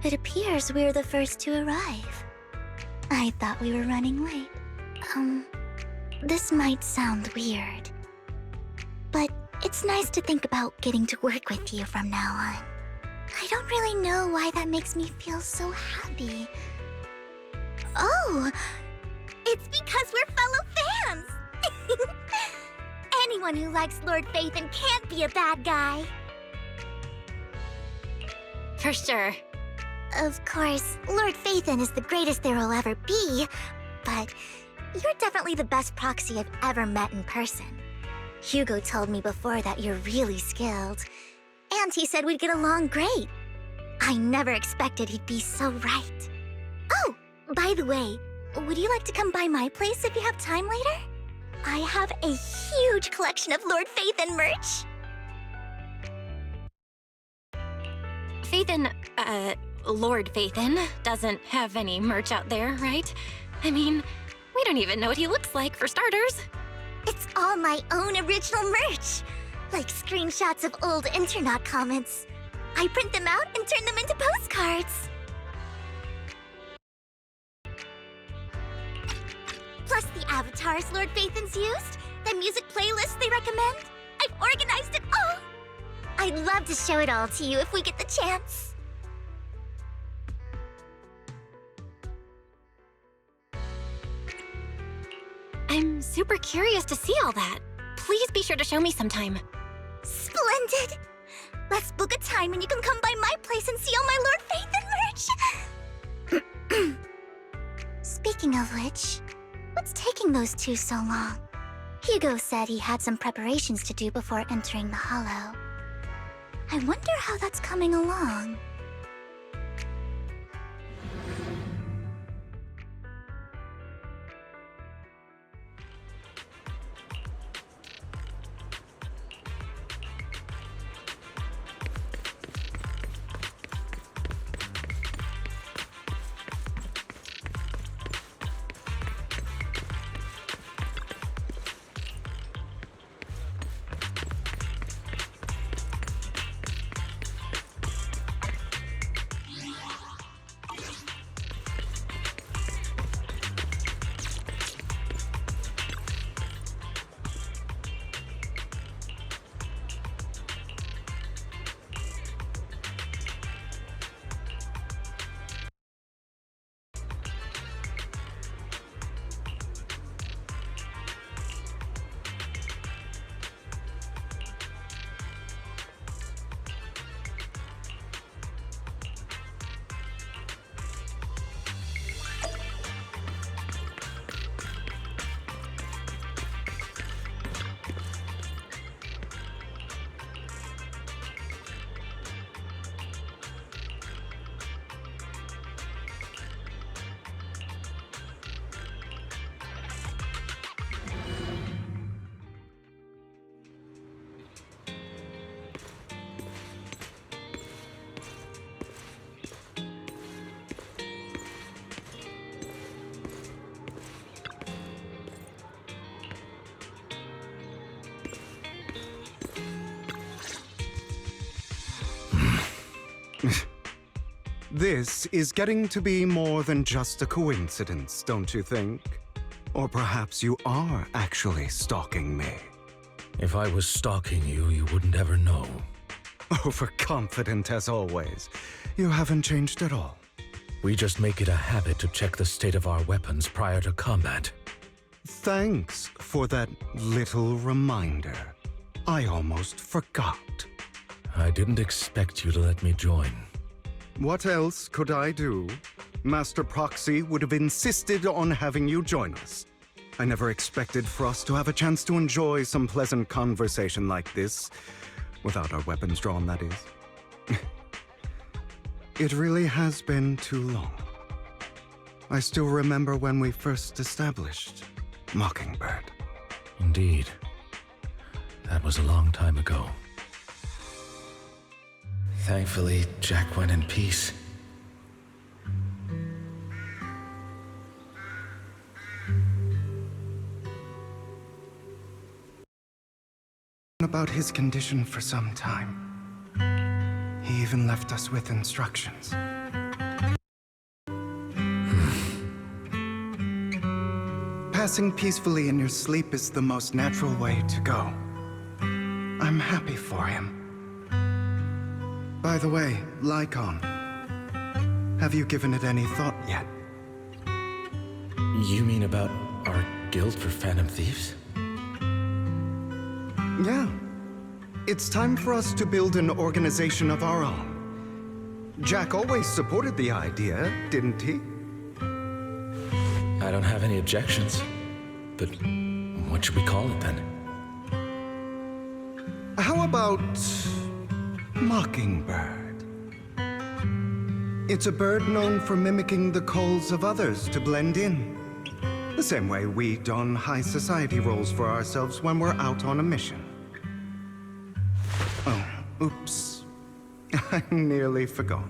It appears we're the first to arrive. I thought we were running late. This might sound weird, but it's nice to think about getting to work with you from now on. I don't really know why that makes me feel so happy. Oh, it's because we're fellow fans! Anyone who likes Lord Phaethon can't be a bad guy. For sure. Of course, Lord Phaethon is the greatest there will ever be, but you're definitely the best proxy I've ever met in person. Hugo told me before that you're really skilled, and he said we'd get along great. I never expected he'd be so right. Oh, by the way, would you like to come by my place if you have time later? I have a huge collection of Lord Phaethon merch. Lord Phaethon doesn't have any merch out there, right? I mean, we don't even know what he looks like, for starters. It's all my own original merch, like screenshots of old Internet comments. I print them out and turn them into postcards. Plus the avatars Lord Phaethon's used, the music playlists they recommend. I've organized it all. I'd love to show it all to you if we get the chance. I'm super curious to see all that. Please be sure to show me sometime. Splendid! Let's book a time and you can come by my place and see all my Lord Phaethon merch! Speaking of which, what's taking those two so long? Hugo said he had some preparations to do before entering the Hollow. I wonder how that's coming along. This is getting to be more than just a coincidence, don't you think? Or perhaps you are actually stalking me. If I was stalking you, you wouldn't ever know. Overconfident as always. You haven't changed at all. We just make it a habit to check the state of our weapons prior to combat. Thanks for that little reminder. I almost forgot. I didn't expect you to let me join. What else could I do? Master Proxy would have insisted on having you join us. I never expected for us to have a chance to enjoy some pleasant conversation like this, without our weapons drawn, that is. It really has been too long. I still remember when we first established Mockingbird. Indeed. That was a long time ago. Thankfully, Jack went in peace. About his condition for some time. He even left us with instructions. passing peacefully in your sleep is the most natural way to go. I'm happy for him. By the way, Lycon, have you given it any thought yet? You mean about our guild for Phantom Thieves? Yeah. It's time for us to build an organization of our own. Jack always supported the idea, didn't he? I don't have any objections. But what should we call it then? How about Mockingbird? It's a bird known for mimicking the calls of others to blend in. The same way we don high society roles for ourselves when we're out on a mission. Oh, oops. I nearly forgot.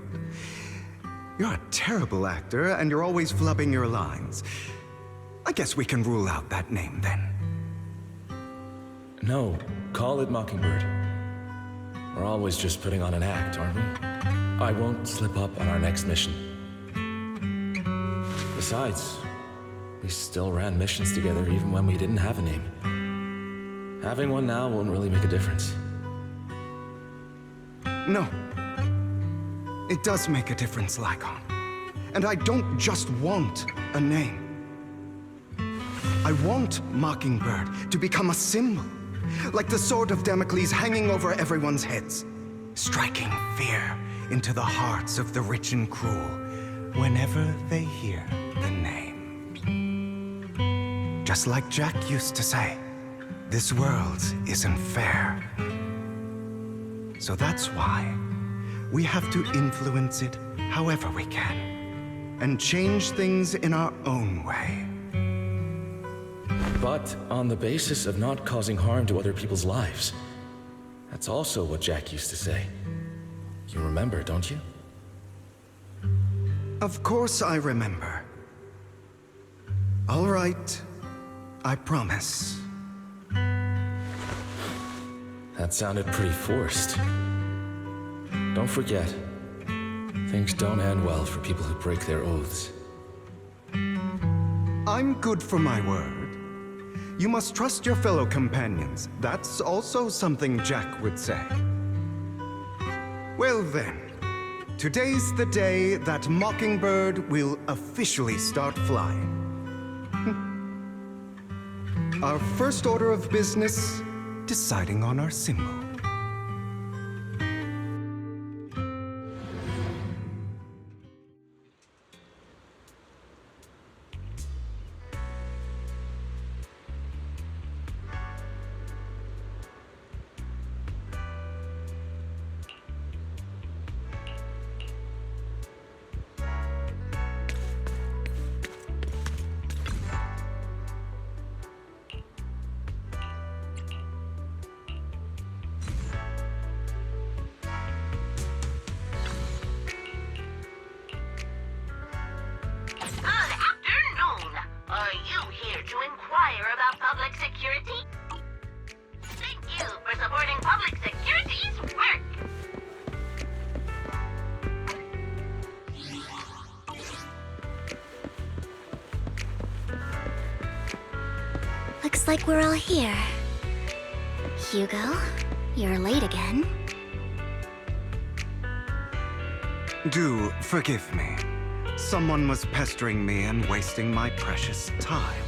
You're a terrible actor, and you're always flubbing your lines. I guess we can rule out that name, then. No, call it Mockingbird. We're always just putting on an act, aren't we? I won't slip up on our next mission. Besides, we still ran missions together even when we didn't have a name. Having one now won't really make a difference. No. It does make a difference, Lycon. And I don't just want a name. I want Mockingbird to become a symbol, like the sword of Damocles hanging over everyone's heads, striking fear into the hearts of the rich and cruel whenever they hear the name. Just like Jack used to say, this world isn't fair. So that's why we have to influence it however we can, and change things in our own way. But on the basis of not causing harm to other people's lives. That's also what Jack used to say. You remember, don't you? Of course I remember. All right, I promise. That sounded pretty forced. Don't forget, things don't end well for people who break their oaths. I'm good for my word. You must trust your fellow companions. That's also something Jack would say. Well then, today's the day that Mockingbird will officially start flying. Our first order of business, deciding on our symbol. Looks like we're all here. Hugo, you're late again. Do forgive me. Someone was pestering me and wasting my precious time.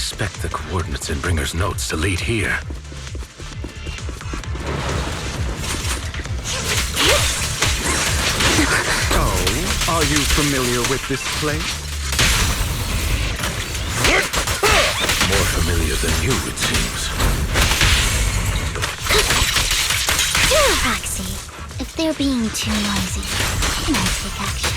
expect the coordinates in Bringer's notes to lead here. Oh, are you familiar with this place? More familiar than you, it seems. Proxy, if they're being too noisy, can I take action?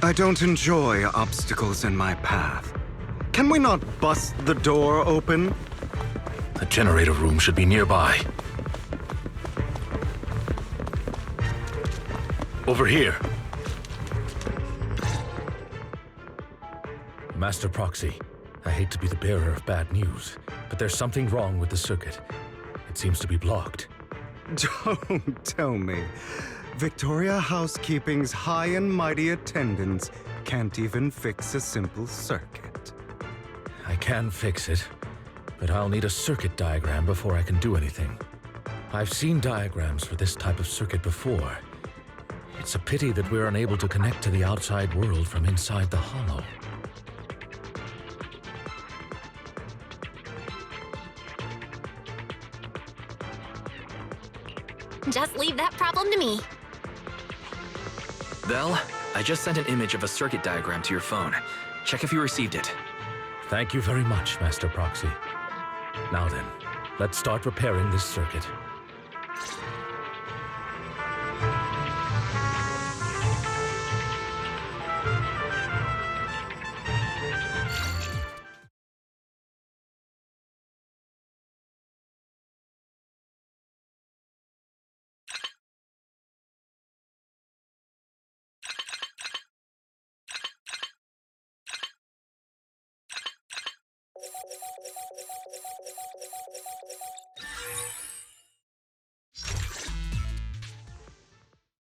I don't enjoy obstacles in my path. Can we not bust the door open? The generator room should be nearby. Over here. Master Proxy, I hate to be the bearer of bad news, but there's something wrong with the circuit. It seems to be blocked. Don't tell me. Victoria Housekeeping's high and mighty attendants can't even fix a simple circuit. I can fix it, but I'll need a circuit diagram before I can do anything. I've seen diagrams for this type of circuit before. It's a pity that we're unable to connect to the outside world from inside the hollow. Just leave that problem to me. Belle, I just sent an image of a circuit diagram to your phone. Check if you received it. Thank you very much, Master Proxy. Now then, let's start repairing this circuit.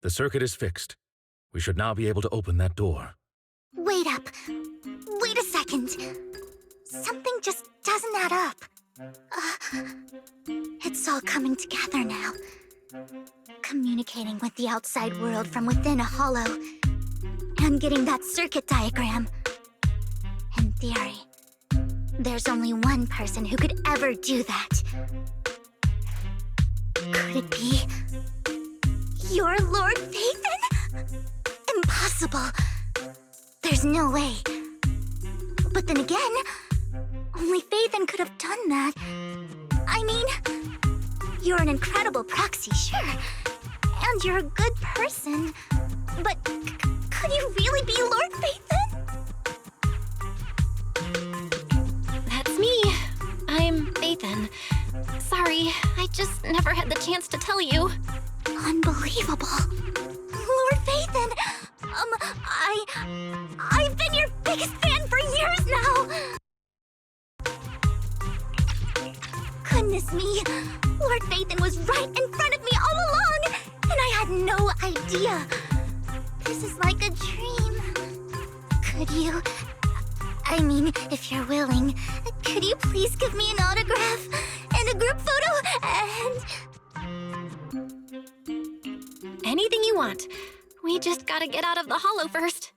The circuit is fixed. We should now be able to open that door. Wait up. Wait a second. Something just doesn't add up. It's all coming together now. Communicating with the outside world from within a hollow. And getting that circuit diagram. In theory, there's only one person who could ever do that. Could it be your Lord Phaethon? Impossible. There's no way. But then again, only Phaethon could have done that. I mean, you're an incredible proxy, sure. And you're a good person. But could you really be Lord Phaethon? That's me. I'm Phaethon. Sorry, I just never had the chance to tell you. Unbelievable. Lord Phaethon! I've been your biggest fan for years now! Goodness me, Lord Phaethon was right in front of me all along, and I had no idea. This is like a dream. Could you... I mean, if you're willing, could you please give me an autograph and a group photo and... Anything you want. We just gotta get out of the hollow first.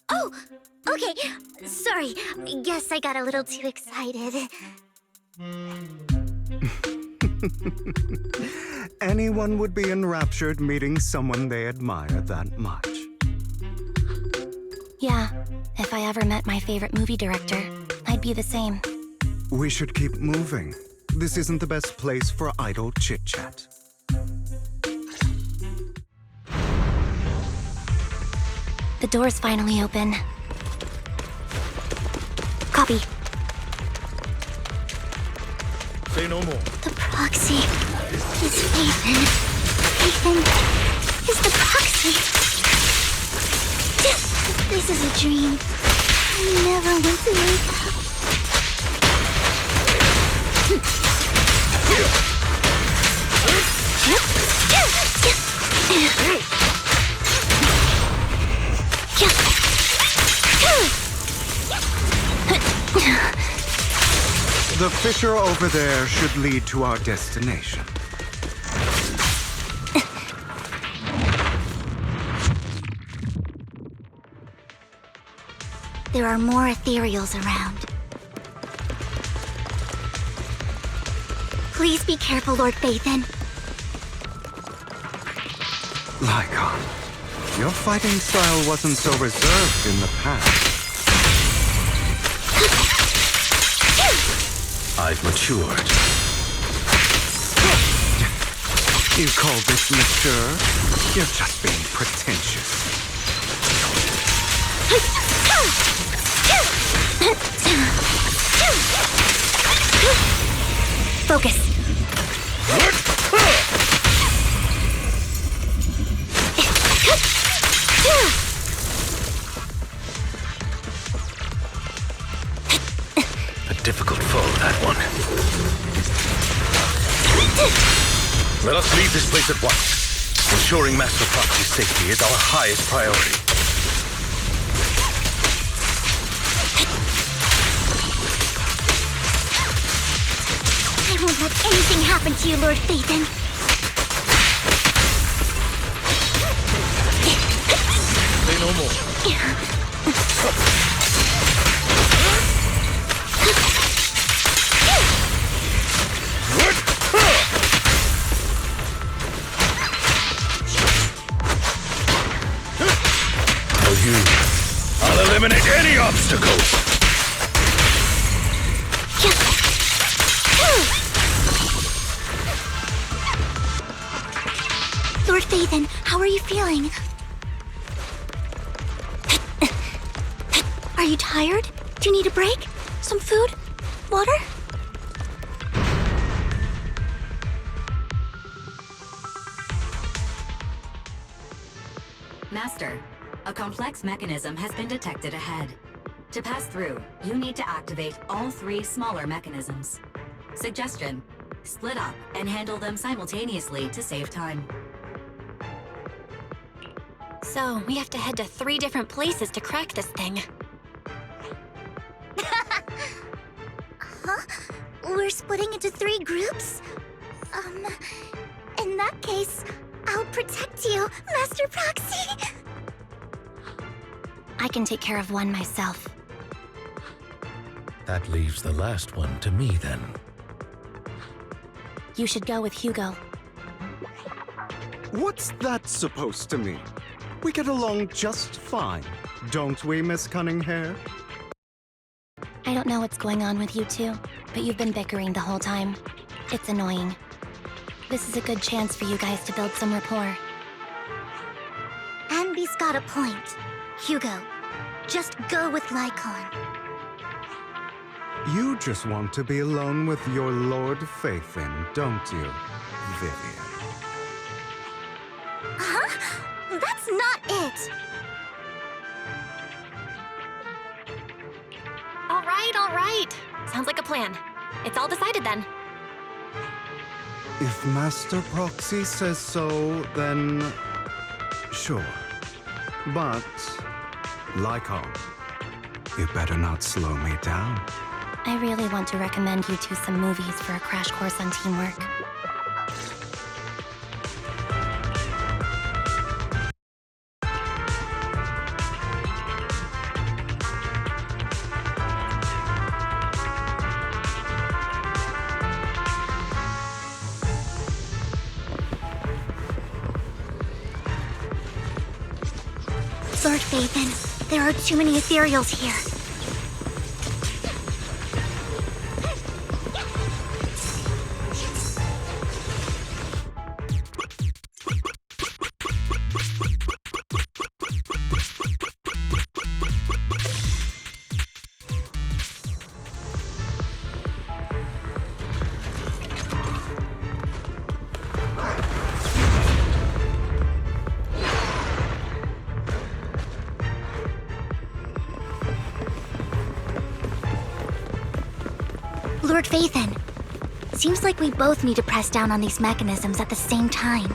Oh, okay. Sorry, guess I got a little too excited. Anyone would be enraptured meeting someone they admire that much. Yeah, if I ever met my favorite movie director, I'd be the same. We should keep moving. This isn't the best place for idle chit-chat. The door's finally open. Copy. Say no more. The proxy is Phaethon. Phaethon is the proxy. This is a dream. I never want to wake up. The fissure over there should lead to our destination. There are more ethereals around. Please be careful, Lord Phaethon. Lycon, your fighting style wasn't so reserved in the past. I've matured. You call this mature? You're just being pretentious. Focus. A difficult foe, that one. Let us leave this place at once. Ensuring Master Proxy's safety is our highest priority. I won't let anything happen to you, Lord Phaethon. Say no more. For you, I'll eliminate any obstacles. Lord Phaethon, how are you feeling? Are you tired? Do you need a break? Some food? Water? Master, a complex mechanism has been detected ahead. To pass through, you need to activate all 3 smaller mechanisms. Suggestion: split up and handle them simultaneously to save time. So, we have to head to 3 different places to crack this thing. Huh? We're splitting into 3 groups? In that case, I'll protect you, Master Proxy! I can take care of one myself. That leaves the last one to me, then. You should go with Hugo. What's that supposed to mean? We get along just fine, don't we, Miss Cunninghair? I don't know what's going on with you two, but you've been bickering the whole time. It's annoying. This is a good chance for you guys to build some rapport. Anby's got a point. Hugo, just go with Lycon. You just want to be alone with your Lord Phaethon, don't you, Vivian? Huh? That's not it! All right. Sounds like a plan. It's all decided then. If Master Proxy says so, then sure. But, Lycon, you better not slow me down. I really want to recommend you two some movies for a crash course on teamwork. Lord Phaethon, there are too many ethereals here. Lord Phaethon, seems like we both need to press down on these mechanisms at the same time.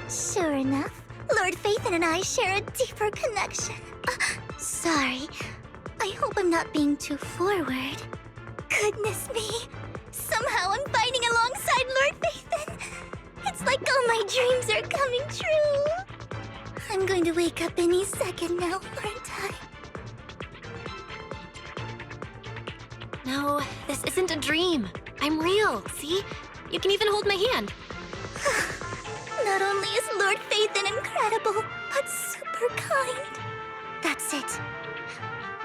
Sure enough, Lord Phaethon and I share a deeper connection. Sorry. I hope I'm not being too forward. Goodness me. Somehow I'm fighting alongside Lord Phaethon. It's like all my dreams are coming true. I'm going to wake up any second now, aren't I? No, this isn't a dream. I'm real, see? You can even hold my hand. Not only is Lord Phaethon incredible, but super kind. That's it.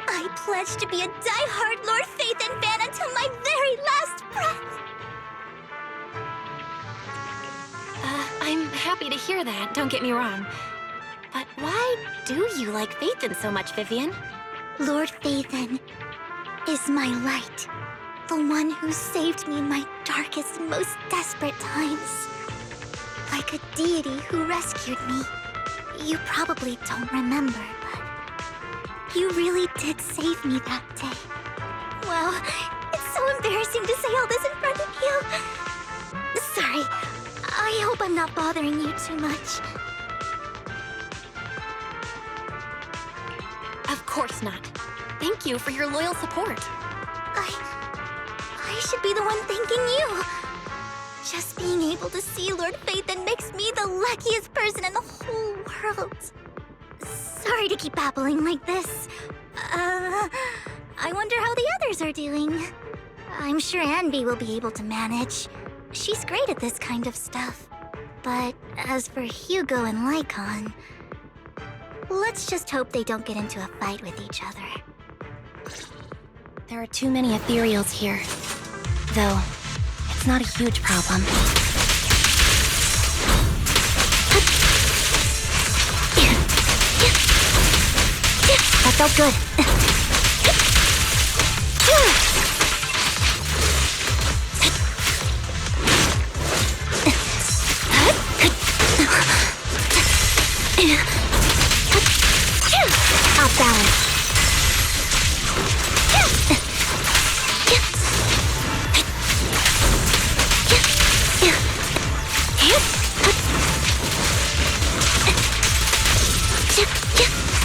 I pledge to be a die-hard Lord Phaethon fan until my very last breath. I'm happy to hear that, don't get me wrong. But why do you like Phaethon so much, Vivian? Lord Phaethon is my light. The one who saved me in my darkest, most desperate times. Like a deity who rescued me. You probably don't remember, but you really did save me that day. Wow, it's so embarrassing to say all this in front of you. Sorry, I hope I'm not bothering you too much. Of course not. Thank you for your loyal support. I should be the one thanking you. Just being able to see Lord Phaethon makes me the luckiest person in the whole world. Sorry to keep babbling like this. I wonder how the others are doing. I'm sure Anby will be able to manage. She's great at this kind of stuff. But as for Hugo and Lycon, let's just hope they don't get into a fight with each other. There are too many ethereals here. Though, it's not a huge problem. That felt good. Off balance.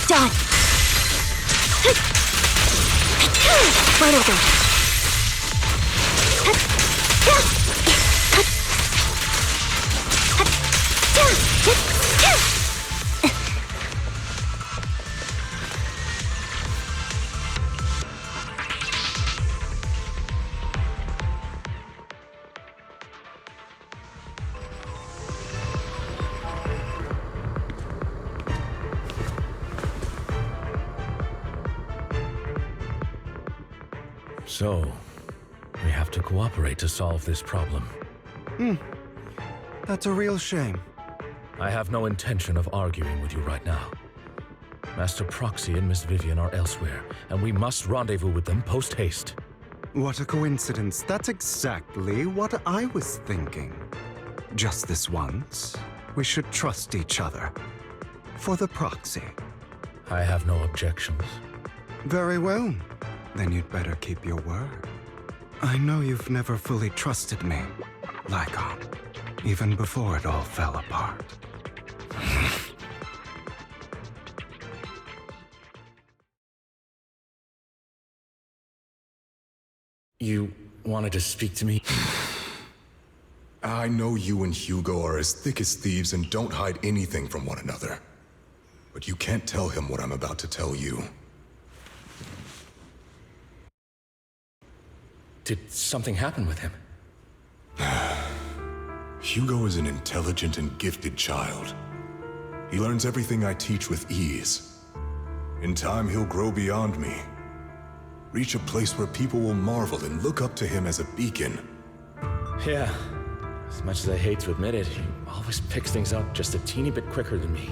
Done. Right over. So, we have to cooperate to solve this problem. That's a real shame. I have no intention of arguing with you right now. Master Proxy and Miss Vivian are elsewhere, and we must rendezvous with them post-haste. What a coincidence. That's exactly what I was thinking. Just this once, we should trust each other. For the Proxy. I have no objections. Very well. Then you'd better keep your word. I know you've never fully trusted me, Lycon, even before it all fell apart. You wanted to speak to me? I know you and Hugo are as thick as thieves and don't hide anything from one another. But you can't tell him what I'm about to tell you. Did something happen with him? Hugo is an intelligent and gifted child. He learns everything I teach with ease. In time, he'll grow beyond me. Reach a place where people will marvel and look up to him as a beacon. Yeah. As much as I hate to admit it, he always picks things up just a teeny bit quicker than me.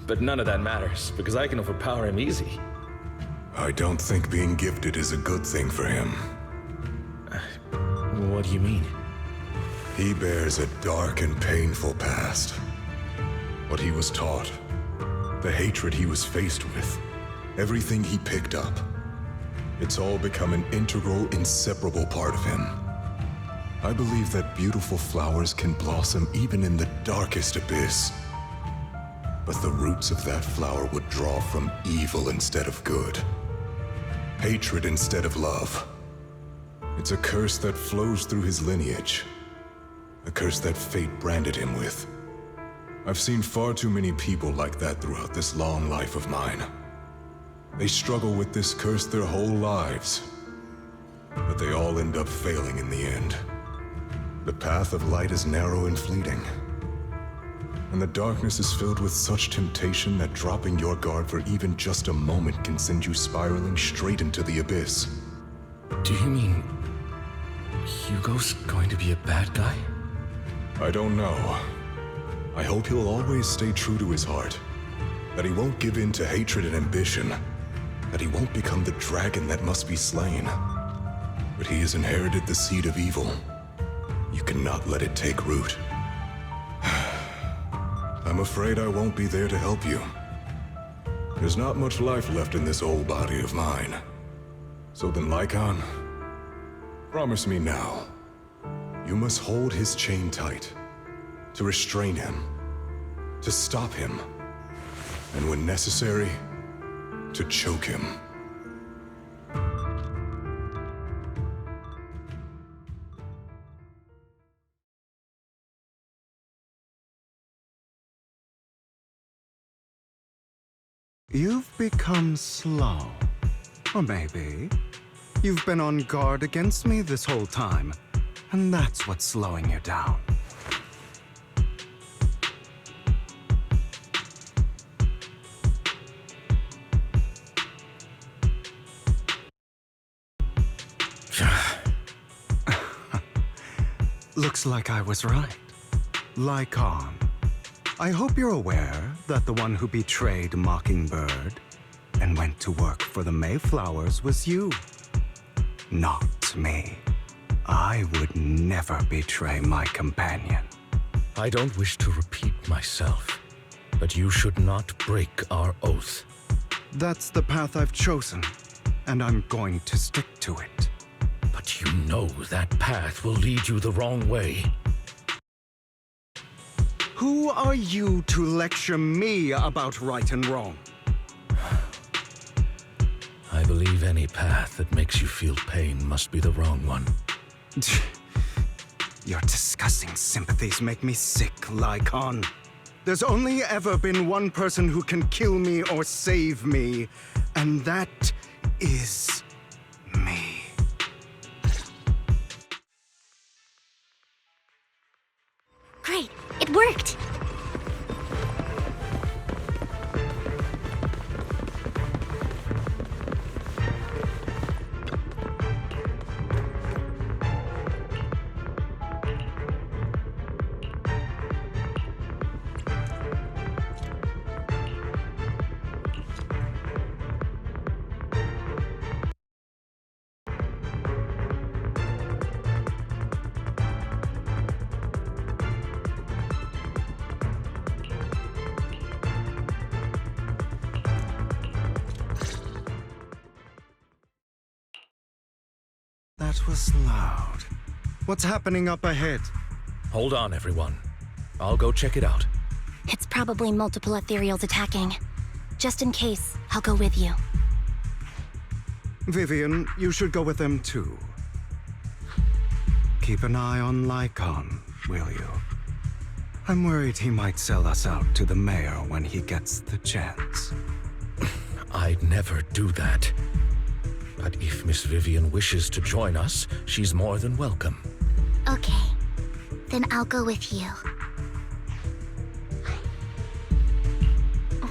But none of that matters, because I can overpower him easy. I don't think being gifted is a good thing for him. What do you mean? He bears a dark and painful past. What he was taught, the hatred he was faced with, everything he picked up. It's all become an integral, inseparable part of him. I believe that beautiful flowers can blossom even in the darkest abyss. But the roots of that flower would draw from evil instead of good. Hatred instead of love. It's a curse that flows through his lineage. A curse that fate branded him with. I've seen far too many people like that throughout this long life of mine. They struggle with this curse their whole lives. But they all end up failing in the end. The path of light is narrow and fleeting. And the darkness is filled with such temptation that dropping your guard for even just a moment can send you spiraling straight into the abyss. Do you mean Hugo's going to be a bad guy? I don't know. I hope he'll always stay true to his heart. That he won't give in to hatred and ambition. That he won't become the dragon that must be slain. But he has inherited the seed of evil. You cannot let it take root. I'm afraid I won't be there to help you. There's not much life left in this old body of mine. So then, Lycon, promise me now. You must hold his chain tight. To restrain him. To stop him. And when necessary, to choke him. You've become slow. Or maybe you've been on guard against me this whole time, and that's what's slowing you down. Looks like I was right. Lycon. I hope you're aware that the one who betrayed Mockingbird and went to work for the Mayflowers was you. Not me. I would never betray my companion. I don't wish to repeat myself, but you should not break our oath. That's the path I've chosen, and I'm going to stick to it. But you know that path will lead you the wrong way. Who are you to lecture me about right and wrong? I believe any path that makes you feel pain must be the wrong one. Your disgusting sympathies make me sick, Lycon. There's only ever been one person who can kill me or save me, and that is me. Great, it worked! That was loud. What's happening up ahead? Hold on, everyone. I'll go check it out. It's probably multiple ethereals attacking. Just in case, I'll go with you. Vivian, you should go with them too. Keep an eye on Lycon, will you? I'm worried he might sell us out to the mayor when he gets the chance. I'd never do that. But if Miss Vivian wishes to join us, she's more than welcome. Okay, then I'll go with you.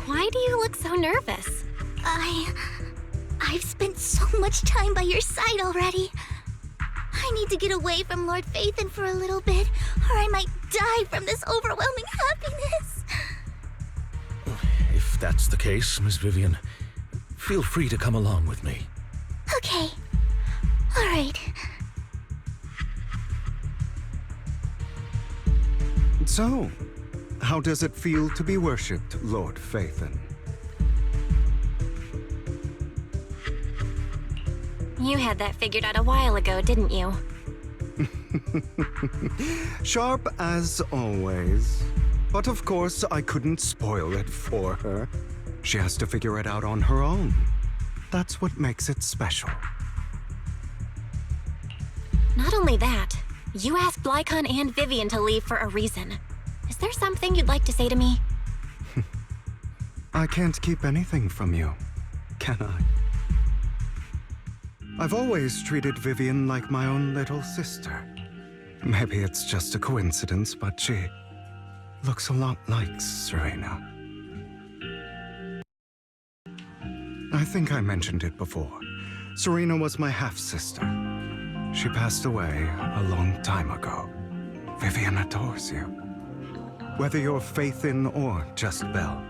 Why do you look so nervous? I've spent so much time by your side already. I need to get away from Lord Phaethon for a little bit, or I might die from this overwhelming happiness. If that's the case, Miss Vivian, feel free to come along with me. Okay. All right. So, how does it feel to be worshipped, Lord Phaethon? You had that figured out a while ago, didn't you? Sharp as always. But of course, I couldn't spoil it for her. She has to figure it out on her own. That's what makes it special. Not only that, you asked Blykon and Vivian to leave for a reason. Is there something you'd like to say to me? I can't keep anything from you, can I? I've always treated Vivian like my own little sister. Maybe it's just a coincidence, but she looks a lot like Serena. I think I mentioned it before. Serena was my half-sister. She passed away a long time ago. Vivian adores you. Whether you're Faithin or just Belle.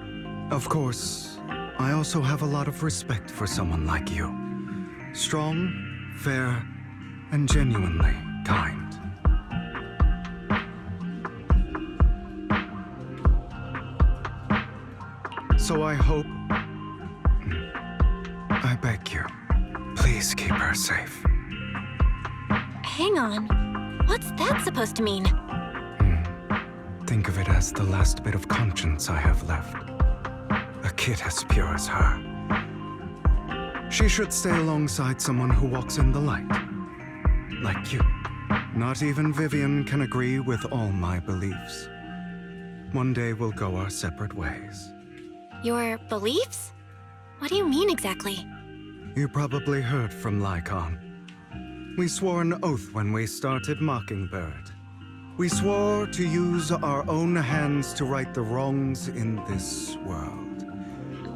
Of course, I also have a lot of respect for someone like you. Strong, fair, and genuinely kind. So I hope... I beg you, please keep her safe. Hang on. What's that supposed to mean? Think of it as the last bit of conscience I have left. A kid as pure as her. She should stay alongside someone who walks in the light. Like you. Not even Vivian can agree with all my beliefs. One day we'll go our separate ways. Your beliefs? What do you mean exactly? You probably heard from Lykon. We swore an oath when we started Mockingbird. We swore to use our own hands to right the wrongs in this world.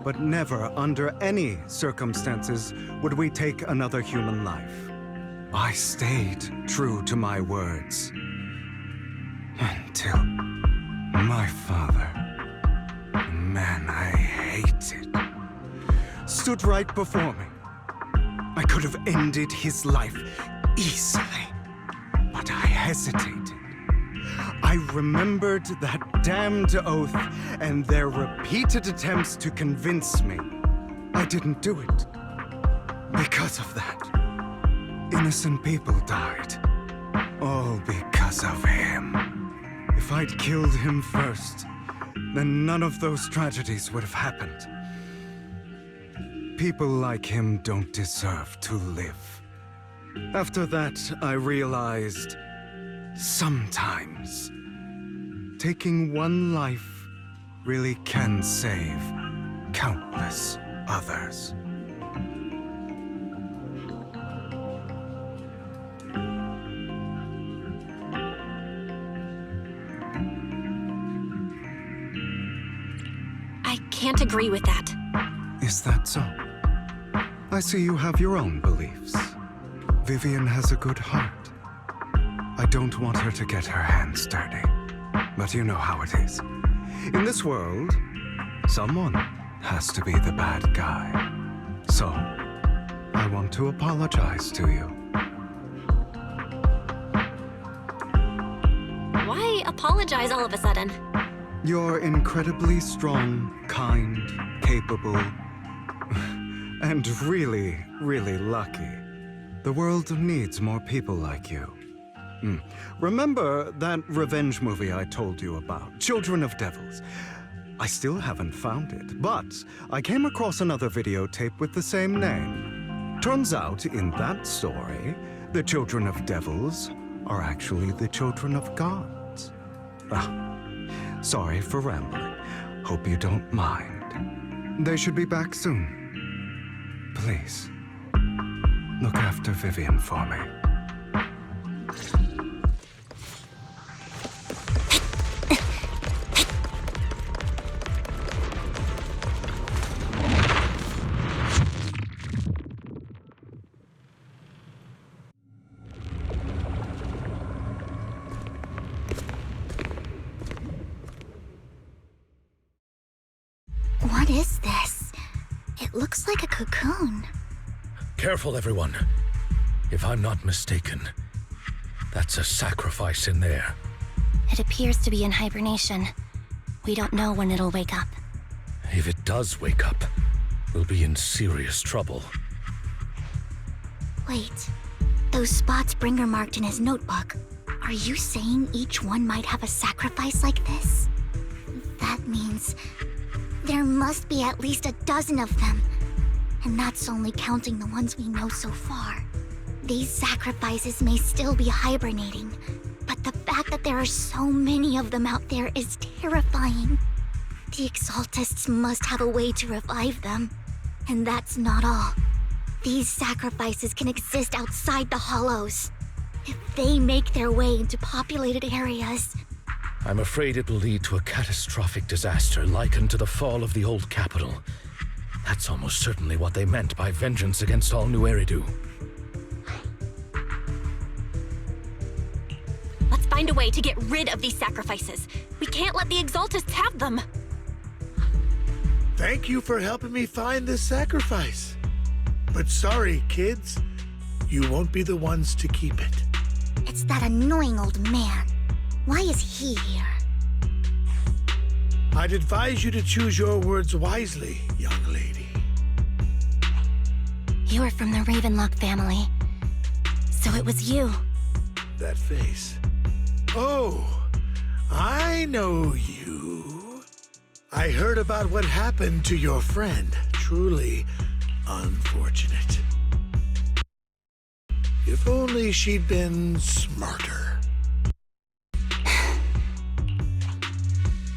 But never, under any circumstances, would we take another human life. I stayed true to my words. Until my father, the man I hated, stood right before me. I could have ended his life easily, but I hesitated. I remembered that damned oath and their repeated attempts to convince me I didn't do it. Because of that, innocent people died. All because of him. If I'd killed him first, then none of those tragedies would have happened. People like him don't deserve to live. After that, I realized, sometimes, taking one life really can save countless others. I can't agree with that. Is that so? I see you have your own beliefs. Vivian has a good heart. I don't want her to get her hands dirty. But you know how it is. In this world, someone has to be the bad guy. So, I want to apologize to you. Why apologize all of a sudden? You're incredibly strong, kind, capable, and really, really lucky. The world needs more people like you. Remember that revenge movie I told you about, Children of Devils? I still haven't found it, but I came across another videotape with the same name. Turns out, in that story, the Children of Devils are actually the children of gods. Sorry for rambling. Hope you don't mind. They should be back soon. Please, look after Vivian for me. What is this? It looks like a cocoon. Careful, everyone. If I'm not mistaken, that's a sacrifice in there. It appears to be in hibernation. We don't know when it'll wake up. If it does wake up, we'll be in serious trouble. Wait, those spots Bringer marked in his notebook. Are you saying each one might have a sacrifice like this? That means there must be at least a dozen of them. And that's only counting the ones we know so far. These sacrifices may still be hibernating, but the fact that there are so many of them out there is terrifying. The Exaltists must have a way to revive them. And that's not all. These sacrifices can exist outside the Hollows. If they make their way into populated areas... I'm afraid it will lead to a catastrophic disaster likened to the fall of the old capital. That's almost certainly what they meant by vengeance against all New Eridu. Let's find a way to get rid of these sacrifices. We can't let the Exaltists have them. Thank you for helping me find this sacrifice. But sorry, kids. You won't be the ones to keep it. It's that annoying old man. Why is he here? I'd advise you to choose your words wisely, young lady. You are from the Ravenlock family. So it was you. That face. Oh, I know you. I heard about what happened to your friend. Truly unfortunate. If only she'd been smarter.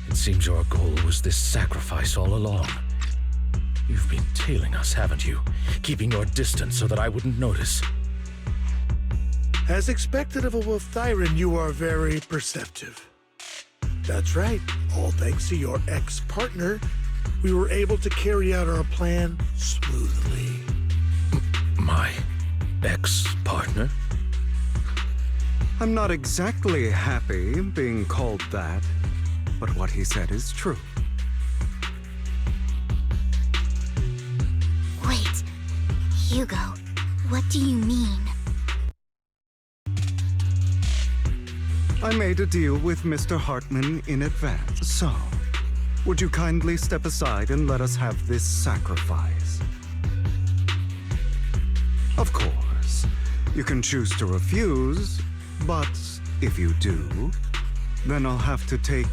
It seems your goal was this sacrifice all along. You've been tailing us, haven't you? Keeping your distance so that I wouldn't notice. As expected of a Wolf-Thyran, you are very perceptive. That's right. All thanks to your ex-partner, we were able to carry out our plan smoothly. My ex-partner? I'm not exactly happy being called that, but what he said is true. Wait, Hugo, what do you mean? I made a deal with Mr. Hartman in advance, so would you kindly step aside and let us have this sacrifice? Of course, you can choose to refuse, but if you do, then I'll have to take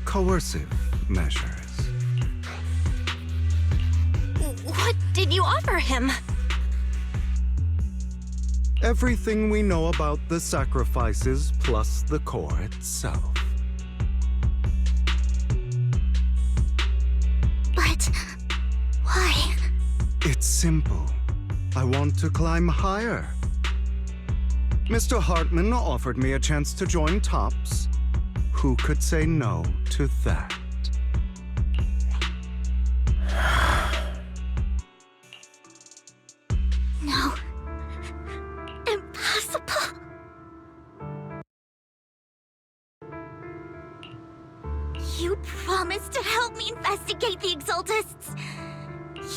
coercive measures. What did you offer him? Everything we know about the sacrifices plus the core itself. But... why? It's simple. I want to climb higher. Mr. Hartman offered me a chance to join Tops. Who could say no to that? No. Impossible. You promised to help me investigate the Exaltists.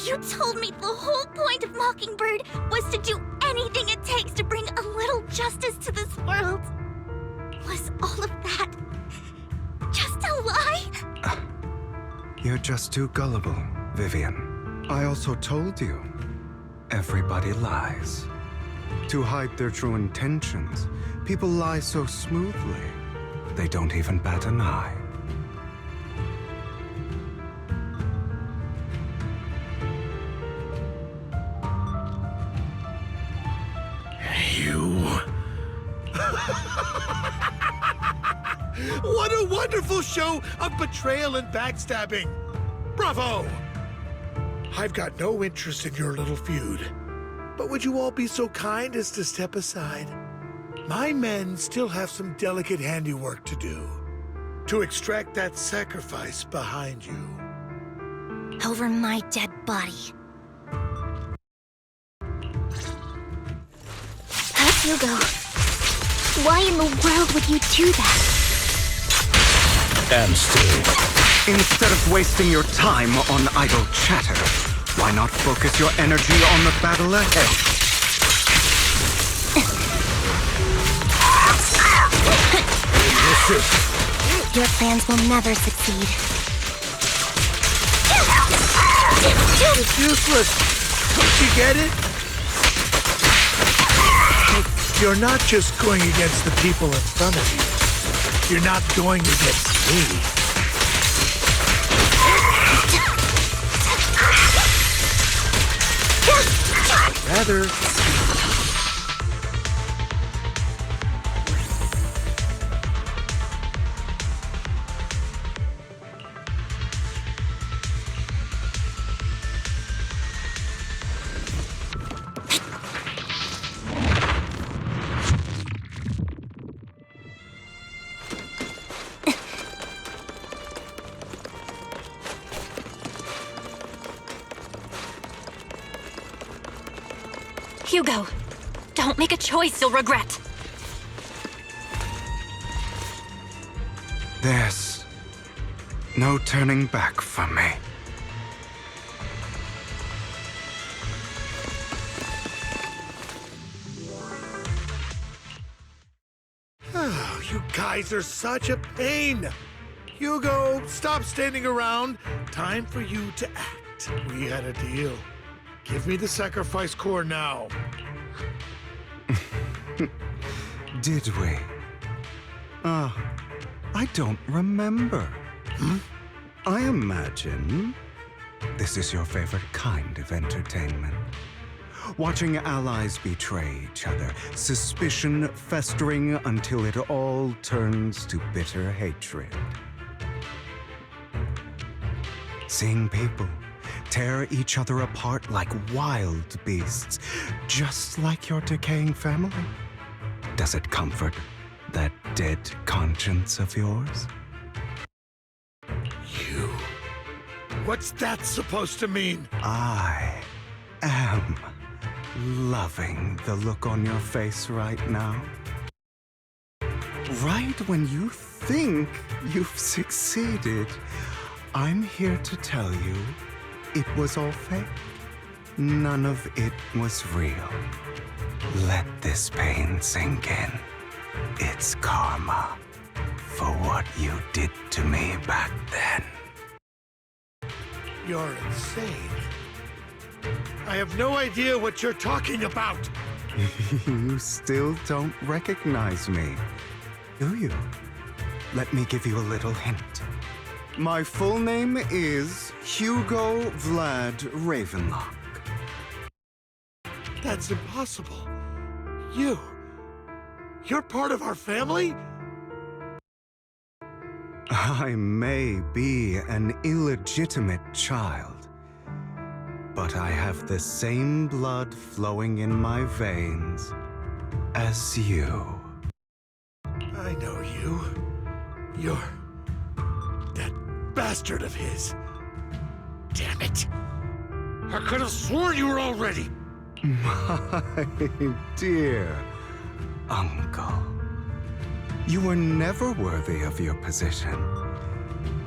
You told me the whole point of Mockingbird was to do anything it takes to bring a little justice to this world. Was all of that just a lie? You're just too gullible, Vivian. I also told you, everybody lies. To hide their true intentions, people lie so smoothly, they don't even bat an eye. What a wonderful show of betrayal and backstabbing! Bravo! I've got no interest in your little feud, but would you all be so kind as to step aside? My men still have some delicate handiwork to do to extract that sacrifice behind you. Over my dead body. Hugo, why in the world would you do that? And still. Instead of wasting your time on idle chatter, why not focus your energy on the battle ahead? Your plans will never succeed. It's useless! Don't you get it? You're not just going against the people in front of you. You're not going against me. together. Hugo, don't make a choice you'll regret. There's no turning back for me. Oh, you guys are such a pain. Hugo, stop standing around. Time for you to act. We had a deal. Give me the sacrifice core now. Did we? I don't remember. I imagine this is your favorite kind of entertainment. Watching allies betray each other, suspicion festering until it all turns to bitter hatred. Seeing people tear each other apart like wild beasts, just like your decaying family. Does it comfort that dead conscience of yours? You. What's that supposed to mean? I am loving the look on your face right now. Right when you think you've succeeded, I'm here to tell you it was all fake. None of it was real. Let this pain sink in. It's karma for what you did to me back then. You're insane. I have no idea what you're talking about. You still don't recognize me, do you? Let me give you a little hint. My full name is Hugo Vlad Ravenlock. That's impossible. You're part of our family? I may be an illegitimate child, but I have the same blood flowing in my veins as you. I know you. You're that bastard of his. Damn it. I could have sworn you were already. My dear uncle, you were never worthy of your position.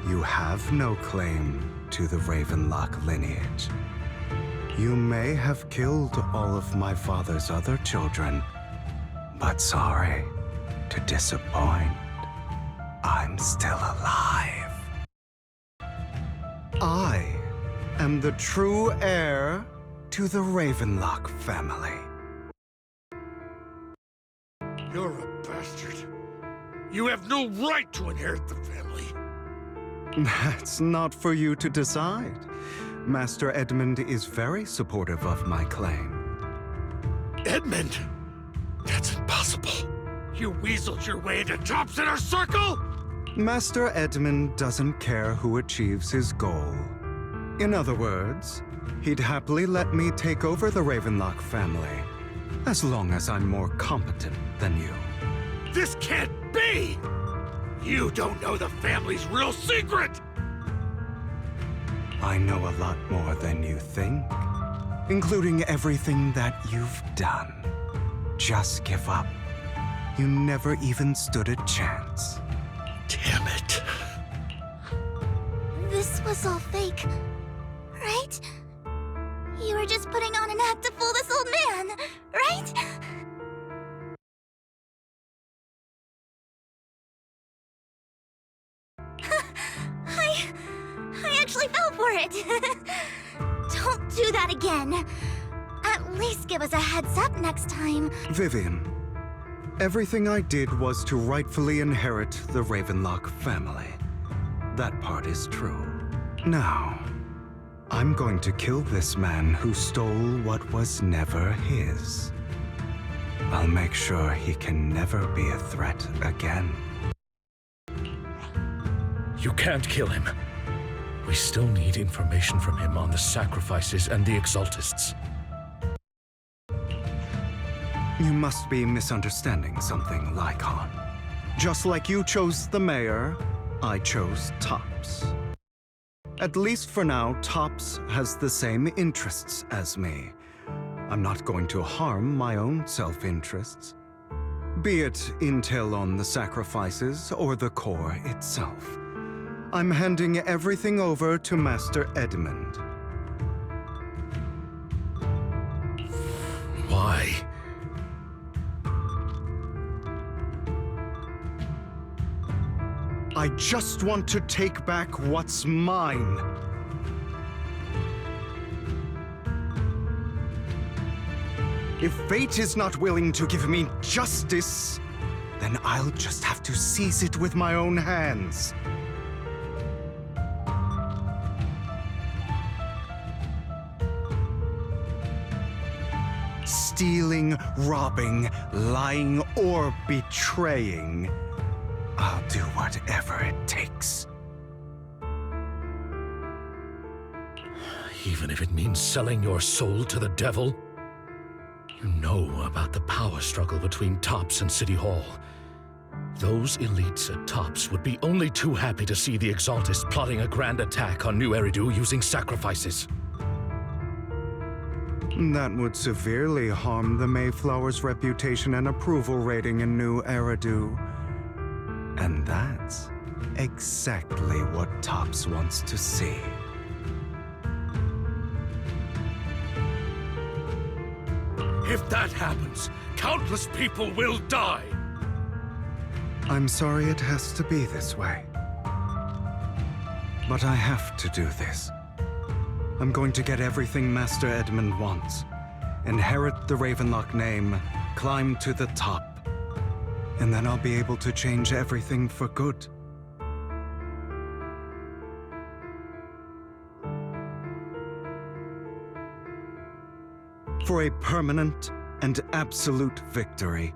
You have no claim to the Ravenlock lineage. You may have killed all of my father's other children, but sorry to disappoint, I'm still alive. I am the true heir to the Ravenlock family. You're a bastard. You have no right to inherit the family. That's not for you to decide. Master Edmund is very supportive of my claim. Edmund? That's impossible. You weaseled your way into Top's inner circle? Master Edmund doesn't care who achieves his goal. In other words, he'd happily let me take over the Ravenlock family, as long as I'm more competent than you. This can't be! You don't know the family's real secret! I know a lot more than you think, including everything that you've done. Just give up. You never even stood a chance. Damn it. This was all fake, right? You were just putting on an act to fool this old man, right? I actually fell for it. Don't do that again. At least give us a heads up next time. Vivian, everything I did was to rightfully inherit the Ravenlock family. That part is true. Now, I'm going to kill this man who stole what was never his. I'll make sure he can never be a threat again. You can't kill him. We still need information from him on the sacrifices and the Exaltists. You must be misunderstanding something, Lycon. Just like you chose the mayor, I chose Tops. At least for now, Tops has the same interests as me. I'm not going to harm my own self-interests. Be it intel on the sacrifices or the core itself. I'm handing everything over to Master Edmund. Why? I just want to take back what's mine. If fate is not willing to give me justice, then I'll just have to seize it with my own hands. Stealing, robbing, lying, or betraying. I'll do whatever it takes. Even if it means selling your soul to the devil? You know about the power struggle between Tops and City Hall. Those elites at Tops would be only too happy to see the Exaltists plotting a grand attack on New Eridu using sacrifices. That would severely harm the Mayflower's reputation and approval rating in New Eridu. And that's exactly what Tops wants to see. If that happens, countless people will die! I'm sorry it has to be this way. But I have to do this. I'm going to get everything Master Edmund wants. Inherit the Ravenlock name, climb to the top. And then I'll be able to change everything for good. For a permanent and absolute victory,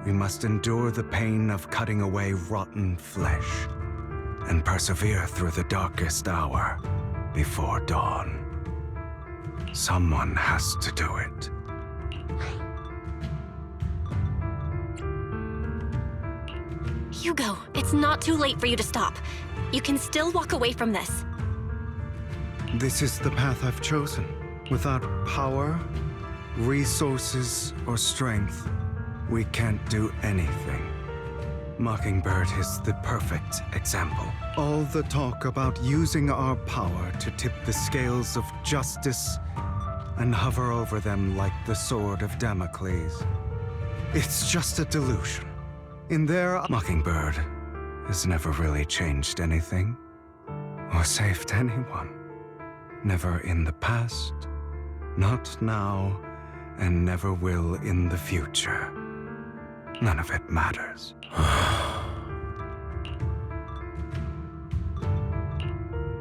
we must endure the pain of cutting away rotten flesh and persevere through the darkest hour before dawn. Someone has to do it. Hugo, it's not too late for you to stop. You can still walk away from this. This is the path I've chosen. Without power, resources, or strength, we can't do anything. Mockingbird is the perfect example. All the talk about using our power to tip the scales of justice and hover over them like the sword of Damocles. It's just a delusion. In there, Mockingbird has never really changed anything or saved anyone. Never in the past, not now, and never will in the future. None of it matters.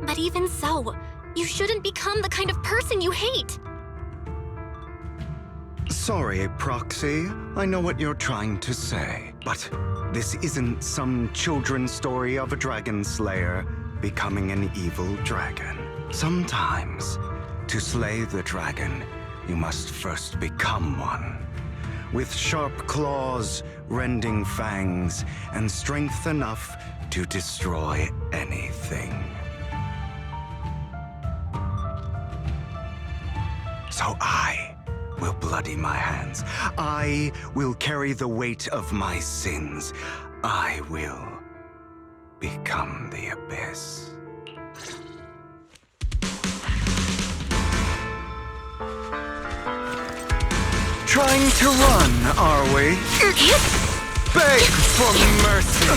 But even so, you shouldn't become the kind of person you hate. Sorry, Proxy. I know what you're trying to say, but this isn't some children's story of a dragon slayer becoming an evil dragon. Sometimes, to slay the dragon, you must first become one. With sharp claws, rending fangs, and strength enough to destroy anything. So I will bloody my hands. I will carry the weight of my sins. I will become the Abyss. Trying to run, are we? Beg for mercy.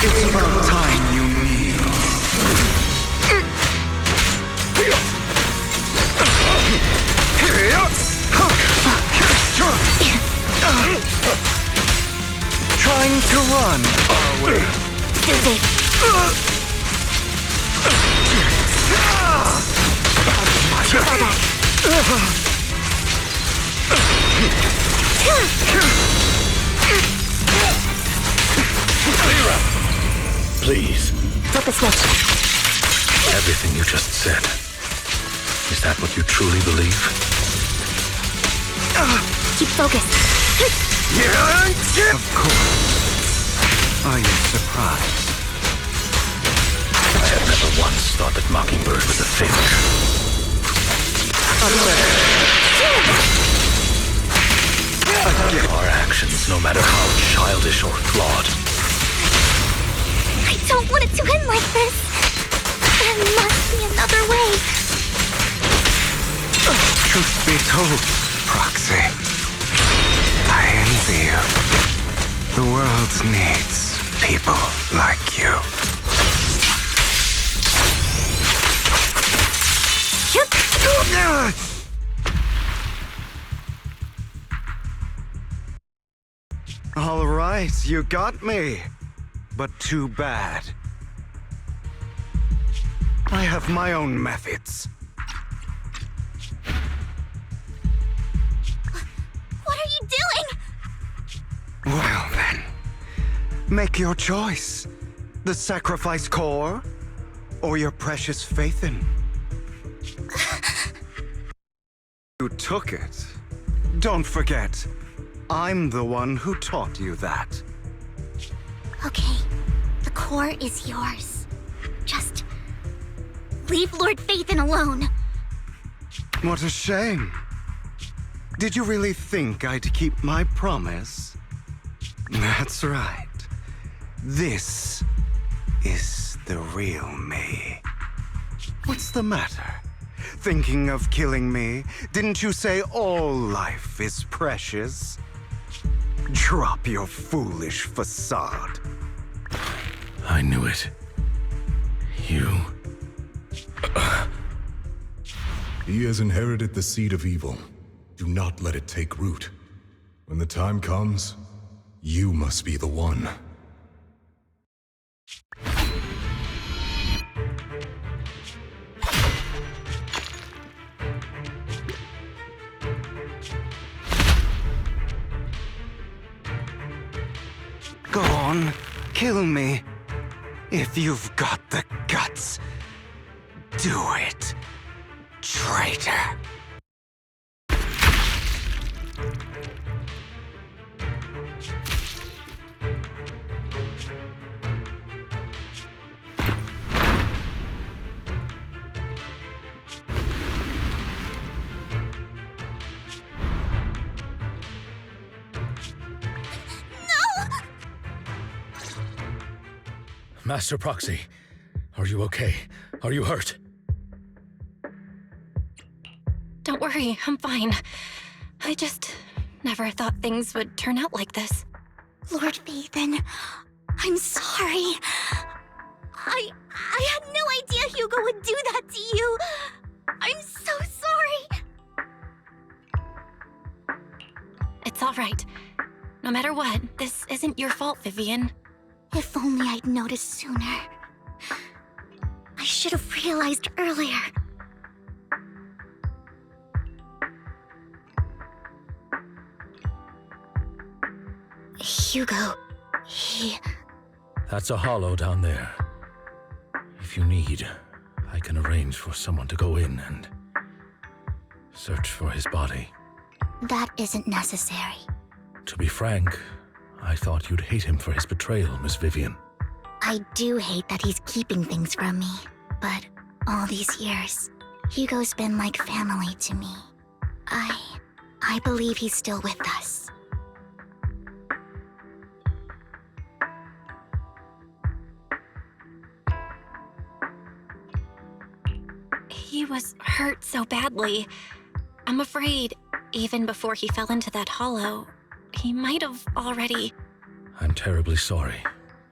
It's about time you kneel. Trying to run, are we? Susie. Please. Flip the switch. Everything you just said. Is that what you truly believe? Keep focused. Of course. Are you surprised? I have never once thought that Mockingbird was a failure. Our actions, no matter how childish or flawed, I don't want it to end like this. There must be another way. Truth be told, Proxy, I envy you. The world needs people like you. All right, you got me. But too bad. I have my own methods. What are you doing? Well then, make your choice. The sacrifice core, or your precious Faithin. You took it. Don't forget, I'm the one who taught you that. Okay, the core is yours. Just leave Lord Faithin alone. What a shame. Did you really think I'd keep my promise? That's right. This is the real me. What's the matter? Thinking of killing me? Didn't you say all life is precious? Drop your foolish facade. I knew it. You... He has inherited the seed of evil. Do not let it take root. When the time comes, you must be the one. Go on, kill me. If you've got the guts, do it, traitor. Master Proxy, are you okay? Are you hurt? Don't worry, I'm fine. I just never thought things would turn out like this. Lord Faithin, I'm sorry. I had no idea Hugo would do that to you. I'm so sorry. It's all right. No matter what, this isn't your fault, Vivian. If only I'd noticed sooner. I should have realized earlier. Hugo, he... That's a hollow down there. If you need, I can arrange for someone to go in and search for his body. That isn't necessary. To be frank, I thought you'd hate him for his betrayal, Miss Vivian. I do hate that he's keeping things from me, but all these years, Hugo's been like family to me. I believe he's still with us. He was hurt so badly. I'm afraid, even before he fell into that hollow, he might have already... I'm terribly sorry,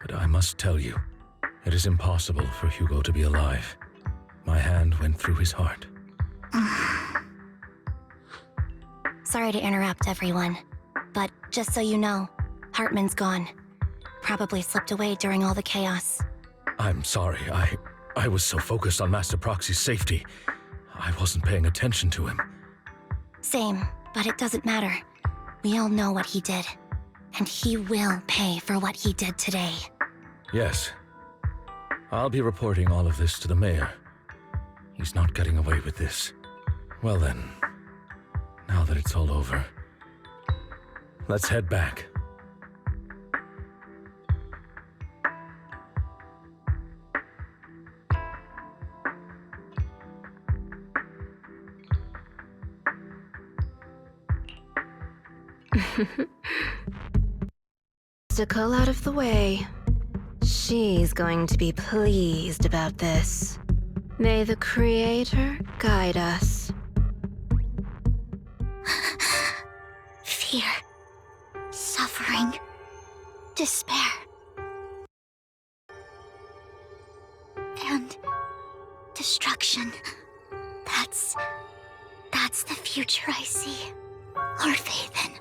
but I must tell you, it is impossible for Hugo to be alive. My hand went through his heart. Sorry to interrupt, everyone. But just so you know, Hartman's gone. Probably slipped away during all the chaos. I'm sorry, I was so focused on Master Proxy's safety, I wasn't paying attention to him. Same, but it doesn't matter. We all know what he did. And he will pay for what he did today. Yes. I'll be reporting all of this to the mayor. He's not getting away with this. Well then, now that it's all over, let's head back. Obstacle out of the way. She's going to be pleased about this. May the Creator guide us. Fear, suffering, despair, and destruction. That's the future I see, or faith in.